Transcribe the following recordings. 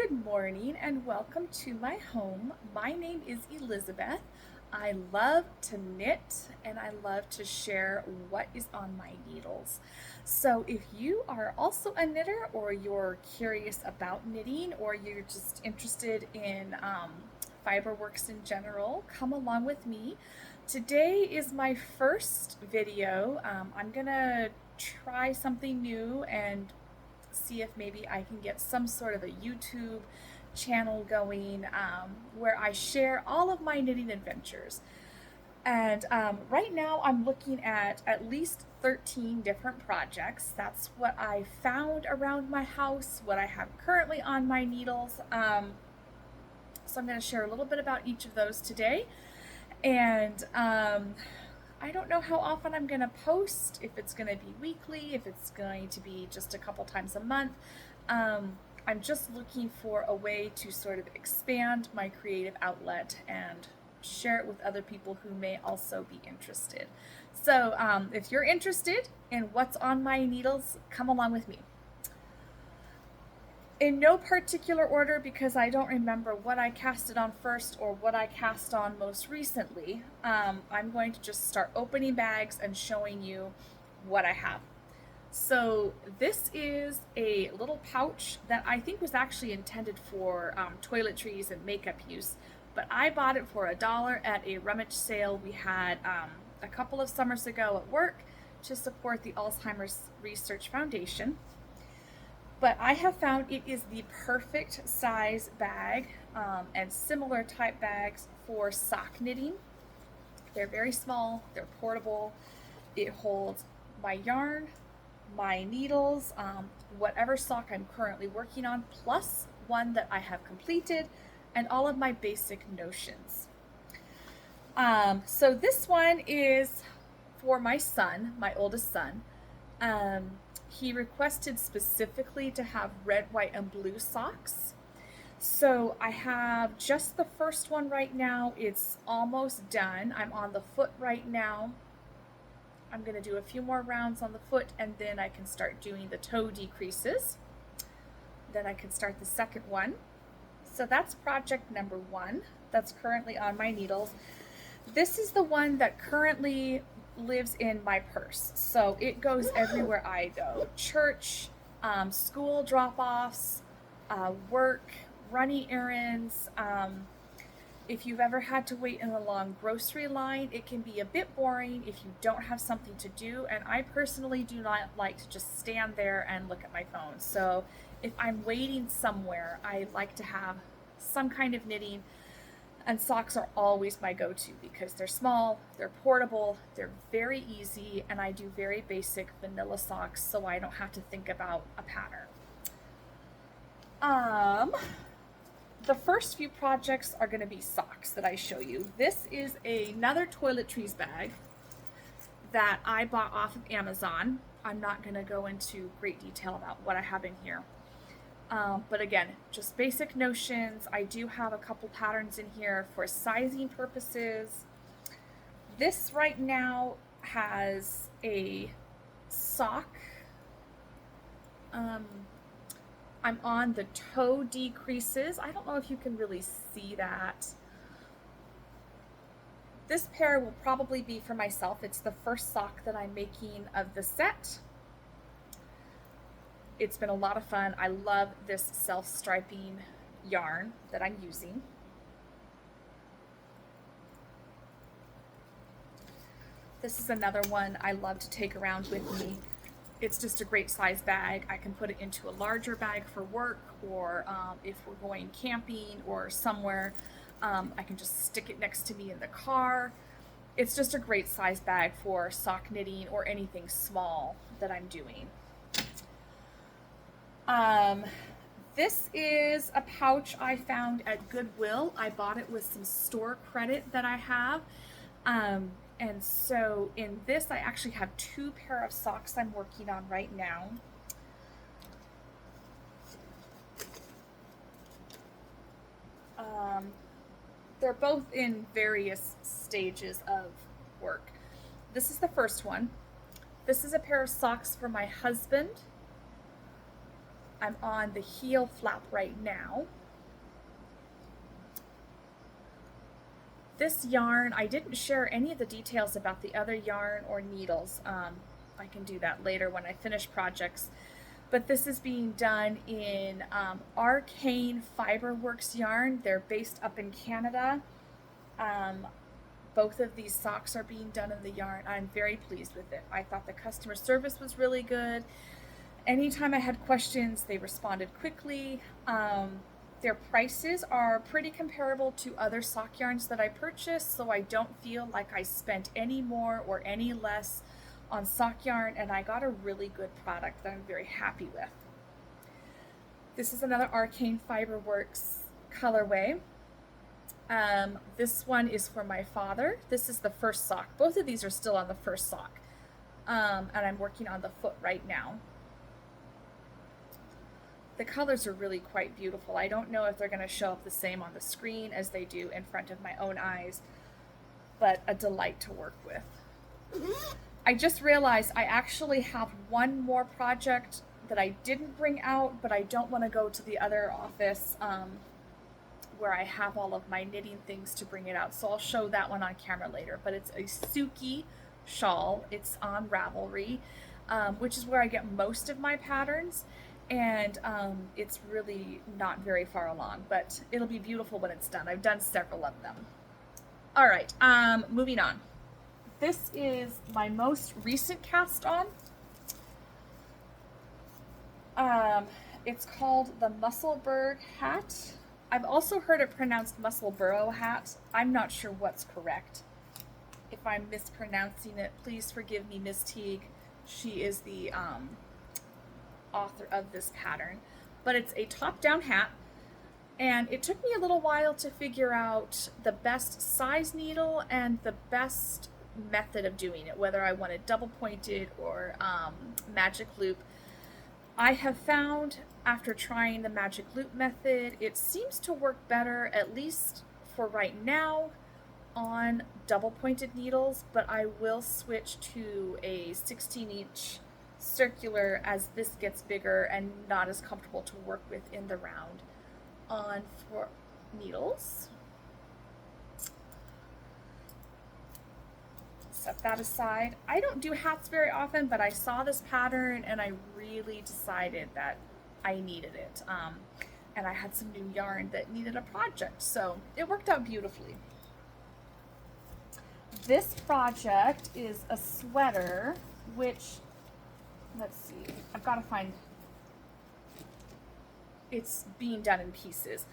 Good morning and welcome to my home. My name is Elizabeth. I love to knit and I love to share what is on my needles. So, if you are also a knitter or you're curious about knitting or you're just interested in fiberworks in general, come along with me. Today is my first video. I'm gonna try something new and see if maybe I can get some sort of a YouTube channel going where I share all of my knitting adventures. And right now I'm looking at least 13 different projects. That's what I found around my house, what I have currently on my needles. So I'm going to share a little bit about each of those today. And I don't know how often I'm going to post, if it's going to be weekly, if it's going to be just a couple times a month. I'm just looking for a way to sort of expand my creative outlet and share it with other people who may also be interested. So if you're interested in what's on my needles, come along with me. In no particular order, because I don't remember what I casted on first or what I cast on most recently, I'm going to just start opening bags and showing you what I have. So this is a little pouch that I think was actually intended for toiletries and makeup use, but I bought it for $1 at a rummage sale we had a couple of summers ago at work to support the Alzheimer's Research Foundation. But I have found it is the perfect size bag and similar type bags for sock knitting. They're very small, they're portable. It holds my yarn, my needles, whatever sock I'm currently working on, plus one that I have completed, and all of my basic notions. So this one is for my son, my oldest son. He requested specifically to have red, white, and blue socks. So I have just the first one right now. It's almost done. I'm on the foot right now. I'm going to do a few more rounds on the foot and then I can start doing the toe decreases. Then I can start the second one. So that's project number 1 that's currently on my needles. This is the one that currently lives in my purse. So it goes everywhere I go. Church, school drop-offs, work, running errands. If you've ever had to wait in a long grocery line, it can be a bit boring if you don't have something to do. And I personally do not like to just stand there and look at my phone. So if I'm waiting somewhere, I like to have some kind of knitting. And socks are always my go-to because they're small, they're portable, they're very easy, and I do very basic vanilla socks so I don't have to think about a pattern. The first few projects are going to be socks that I show you. This is another toiletries bag that I bought off of Amazon. I'm not going to go into great detail about what I have in here. But again, just basic notions. I do have a couple patterns in here for sizing purposes. This right now has a sock. I'm on the toe decreases. I don't know if you can really see that. This pair will probably be for myself. It's the first sock that I'm making of the set. It's been a lot of fun. I love this self-striping yarn that I'm using. This is another one I love to take around with me. It's just a great size bag. I can put it into a larger bag for work, or if we're going camping or somewhere, I can just stick it next to me in the car. It's just a great size bag for sock knitting or anything small that I'm doing. This is a pouch I found at Goodwill. I bought it with some store credit that I have. And so in this, I actually have 2 pair of socks I'm working on right now. They're both in various stages of work. This is the first one. This is a pair of socks for my husband. I'm on the heel flap right now. This yarn, I didn't share any of the details about the other yarn or needles. I can do that later when I finish projects. But this is being done in Arcane Fiberworks yarn. They're based up in Canada. Both of these socks are being done in the yarn. I'm very pleased with it. I thought the customer service was really good. Anytime I had questions, they responded quickly. Their prices are pretty comparable to other sock yarns that I purchased, so I don't feel like I spent any more or any less on sock yarn, and I got a really good product that I'm very happy with. This is another Arcane Fiberworks colorway. This one is for my father. This is the first sock. Both of these are still on the first sock, and I'm working on the foot right now. The colors are really quite beautiful. I don't know if they're going to show up the same on the screen as they do in front of my own eyes, but a delight to work with. I just realized I actually have one more project that I didn't bring out, but I don't want to go to the other office where I have all of my knitting things to bring it out. So I'll show that one on camera later, but it's a Suki shawl. It's on Ravelry, which is where I get most of my patterns. And it's really not very far along, but it'll be beautiful when it's done. I've done several of them. All right, moving on. This is my most recent cast on. It's called the Musselburgh hat. I've also heard it pronounced Musselburgh hat. I'm not sure what's correct. If I'm mispronouncing it, please forgive me, Miss Teague. She is the author of this pattern. But it's a top-down hat, and it took me a little while to figure out the best size needle and the best method of doing it, whether I wanted double pointed or magic loop. I have found, after trying the magic loop method, it seems to work better, at least for right now, on double pointed needles, but I will switch to a 16-inch circular as this gets bigger and not as comfortable to work with in the round on for needles. Set that aside. I don't do hats very often, but I saw this pattern and I really decided that I needed it. And I had some new yarn that needed a project, so it worked out beautifully. This project is a sweater, which, let's see, I've got to find, it's being done in pieces.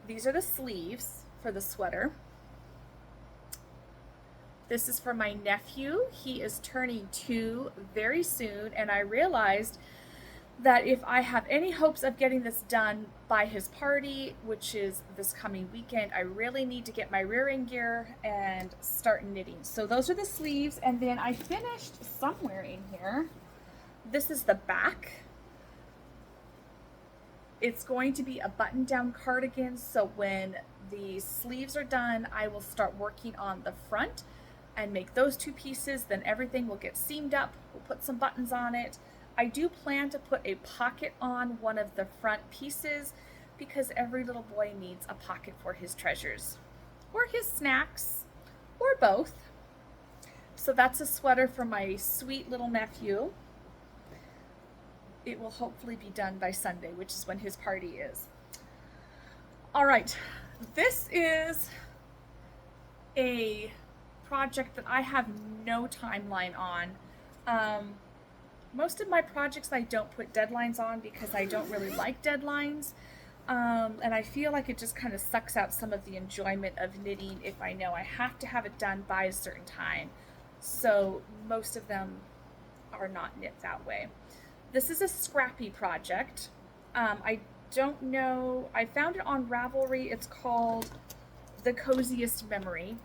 These are the sleeves for the sweater. This is for my nephew. He is turning 2 very soon, and I realized that if I have any hopes of getting this done by his party, which is this coming weekend, I really need to get my rearing gear and start knitting. So those are the sleeves, and then I finished somewhere in here. This is the back. It's going to be a button-down cardigan, so when the sleeves are done, I will start working on the front and make those 2 pieces. Then everything will get seamed up. We'll put some buttons on it. I do plan to put a pocket on one of the front pieces because every little boy needs a pocket for his treasures or his snacks or both. So that's a sweater for my sweet little nephew. It will hopefully be done by Sunday, which is when his party is. All right, this is a project that I have no timeline on. Most of my projects I don't put deadlines on because I don't really like deadlines, and I feel like it just kind of sucks out some of the enjoyment of knitting if I know I have to have it done by a certain time. So most of them are not knit that way. This is a scrappy project. I don't know, I found it on Ravelry. It's called The Coziest Memory.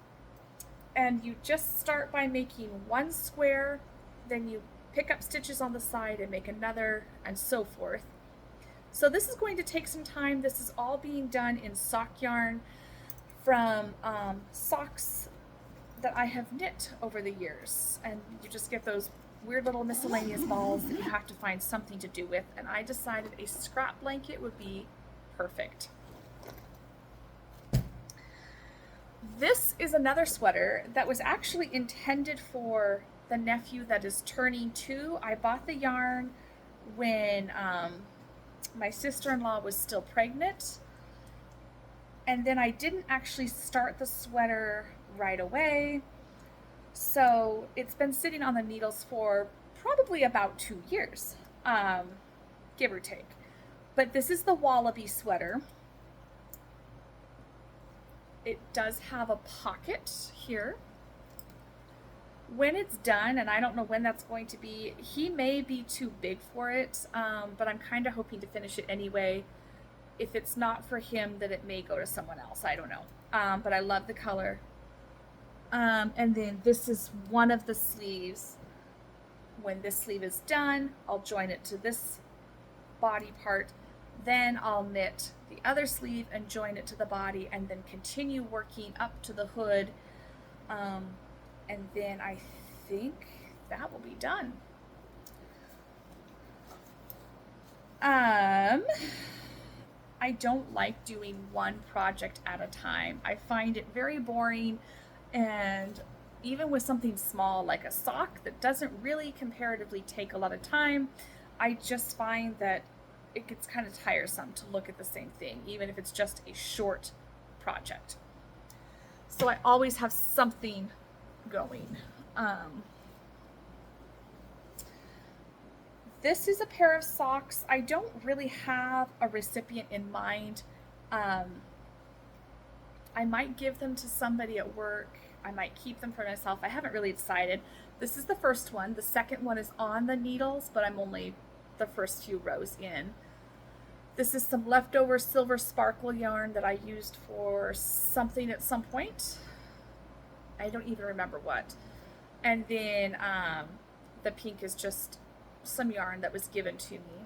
And you just start by making 1 square, then you pick up stitches on the side and make another, and so forth. So this is going to take some time. This is all being done in sock yarn from socks that I have knit over the years. And you just get those weird little miscellaneous balls that you have to find something to do with, and I decided a scrap blanket would be perfect. This is another sweater that was actually intended for the nephew that is turning 2. I bought the yarn when my sister-in-law was still pregnant, and then I didn't actually start the sweater right away, so it's been sitting on the needles for probably about 2 years, give or take. But this is the Wallaby sweater. It does have a pocket here. When it's done, and I don't know when that's going to be, he may be too big for it, but I'm kind of hoping to finish it anyway. If it's not for him, then it may go to someone else. I don't know. But I love the color. And then this is one of the sleeves. When this sleeve is done, I'll join it to this body part. Then I'll knit the other sleeve and join it to the body, and then continue working up to the hood. And then I think that will be done. I don't like doing one project at a time. I find it very boring, and even with something small like a sock that doesn't really comparatively take a lot of time, I just find that it gets kind of tiresome to look at the same thing, even if it's just a short project. So I always have something going. This is a pair of socks. I don't really have a recipient in mind. I might give them to somebody at work. I might keep them for myself. I haven't really decided. This is the first one. The second one is on the needles, but I'm only the first few rows in. This is some leftover silver sparkle yarn that I used for something at some point. I don't even remember what. And then the pink is just some yarn that was given to me.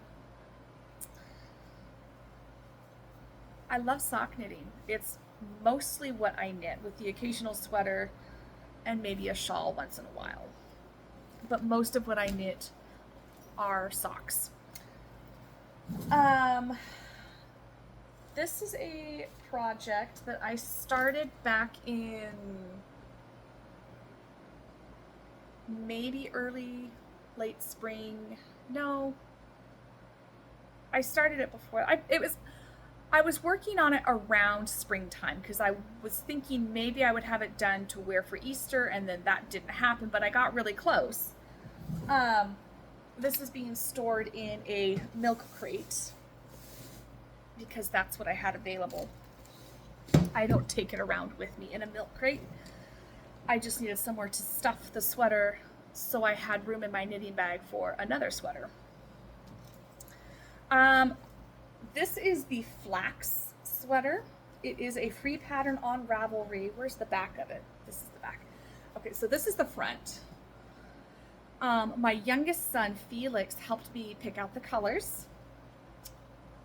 I love sock knitting. It's mostly what I knit, with the occasional sweater and maybe a shawl once in a while. But most of what I knit are socks. This is a project that I started back in maybe late spring. No, I started it before. I was working on it around springtime because I was thinking maybe I would have it done to wear for Easter, and then that didn't happen, but I got really close. This is being stored in a milk crate because that's what I had available. I don't take it around with me in a milk crate. I just needed somewhere to stuff the sweater, so I had room in my knitting bag for another sweater. This is the flax sweater. It is a free pattern on Ravelry. Where's the back of it? This is the back. Okay, so this is the front. My youngest son, Felix, helped me pick out the colors.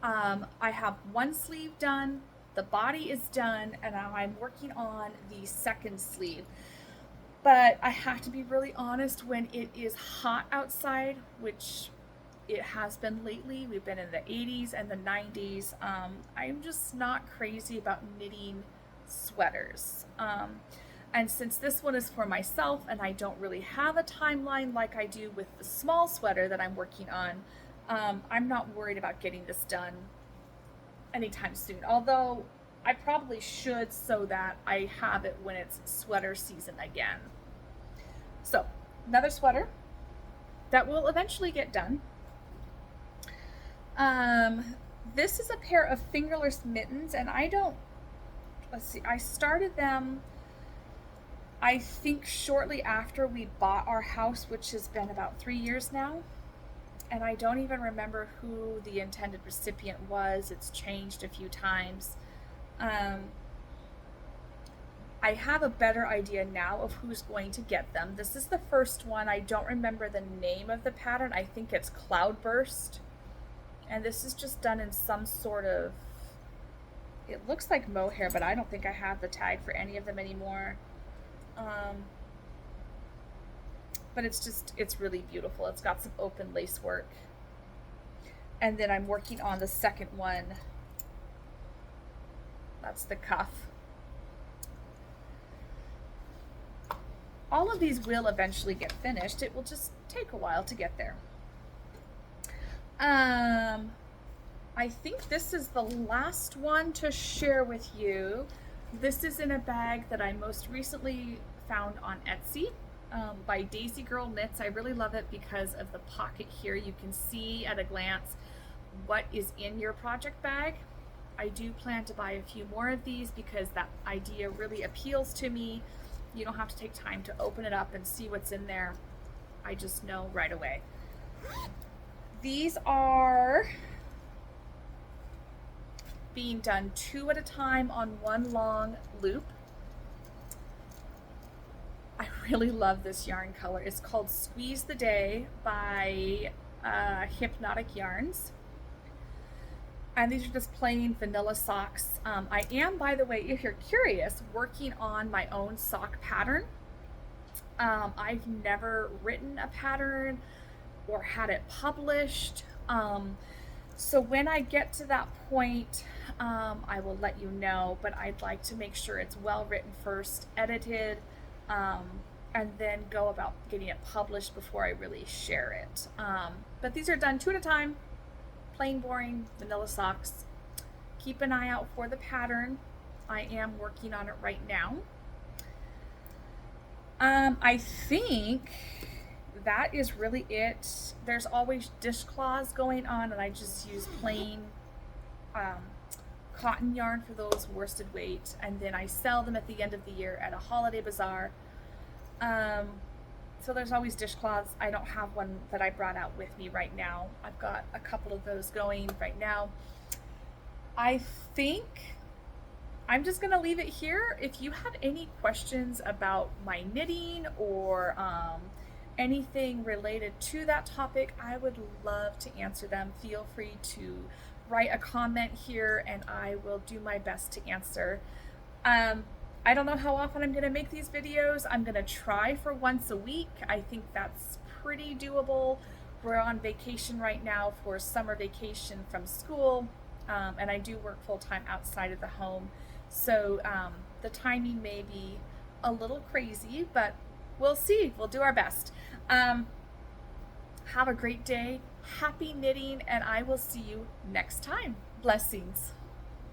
I have one sleeve done, the body is done, and now I'm working on the second sleeve. But I have to be really honest, when it is hot outside, which it has been lately, we've been in the 80s and the 90s, I'm just not crazy about knitting sweaters. And since this one is for myself and I don't really have a timeline like I do with the small sweater that I'm working on, I'm not worried about getting this done anytime soon. Although I probably should, so that I have it when it's sweater season again. So, another sweater that will eventually get done. This is a pair of fingerless mittens, and I started them, I think, shortly after we bought our house, which has been about 3 years now. And I don't even remember who the intended recipient was. It's changed a few times. I have a better idea now of who's going to get them. This is the first one. I don't remember the name of the pattern. I think it's Cloudburst. And this is just done in some sort of, it looks like mohair, but I don't think I have the tag for any of them anymore. But but it's really beautiful. It's got some open lace work. And then I'm working on the second one. That's the cuff. All of these will eventually get finished. It will just take a while to get there. I think this is the last one to share with you. This is in a bag that I most recently found on Etsy by Daisy Girl Knits. I really love it because of the pocket here. You can see at a glance what is in your project bag. I do plan to buy a few more of these because that idea really appeals to me. You don't have to take time to open it up and see what's in there. I just know right away. These are being done 2 at a time on one long loop. I really love this yarn color. It's called Squeeze the Day by Hypnotic Yarns. And these are just plain vanilla socks. I am, by the way, if you're curious, working on my own sock pattern. I've never written a pattern or had it published. So when I get to that point, I will let you know, but I'd like to make sure it's well written first, edited, and then go about getting it published before I really share it. But these are done 2 at a time, plain boring vanilla socks. Keep an eye out for the pattern. I am working on it right now. I think that is really it. There's always dishcloths going on, and I just use plain cotton yarn for those worsted weight, and then I sell them at the end of the year at a holiday bazaar. So there's always dishcloths. I don't have one that I brought out with me right now. I've got a couple of those going right now. I think I'm just gonna leave it here. If you have any questions about my knitting or anything related to that topic, I would love to answer them. Feel free to write a comment here and I will do my best to answer. I don't know how often I'm going to make these videos. I'm going to try for once a week. I think that's pretty doable. We're on vacation right now for summer vacation from school, and I do work full-time outside of the home. So the timing may be a little crazy, but we'll see. We'll do our best. Have a great day. Happy knitting, and I will see you next time. Blessings.